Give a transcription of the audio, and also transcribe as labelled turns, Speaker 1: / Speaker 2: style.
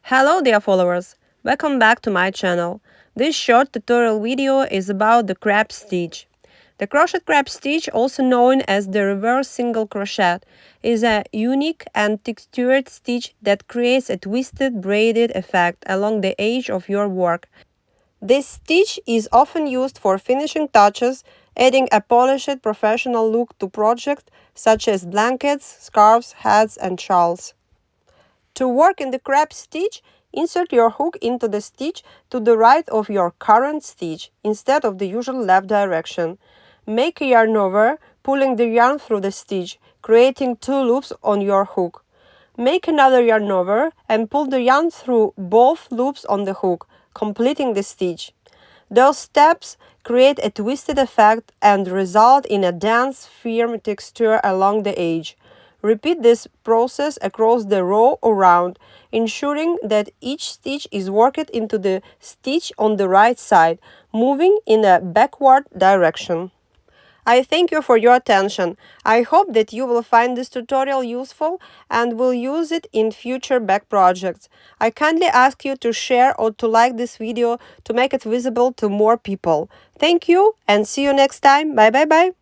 Speaker 1: Hello dear followers, welcome back to my channel. This short tutorial video is about the crab stitch. The crochet crab stitch, also known as the reverse single crochet, is a unique and textured stitch that creates a twisted braided effect along the edge of your work. This stitch is often used for finishing touches, adding a polished professional look to projects such as blankets, scarves, hats and shawls. To work in the crab stitch, insert your hook into the stitch to the right of your current stitch instead of the usual left direction. Make a yarn over, pulling the yarn through the stitch, creating 2 loops on your hook. Make another yarn over and pull the yarn through both loops on the hook, completing the stitch. Those steps create a twisted effect and result in a dense, firm texture along the edge. Repeat this process across the row or round, ensuring that each stitch is worked into the stitch on the right side, moving in a backward direction. I thank you for your attention. I hope that you will find this tutorial useful and will use it in future back projects. I kindly ask you to share or to like this video to make it visible to more people. Thank you and see you next time. Bye bye bye.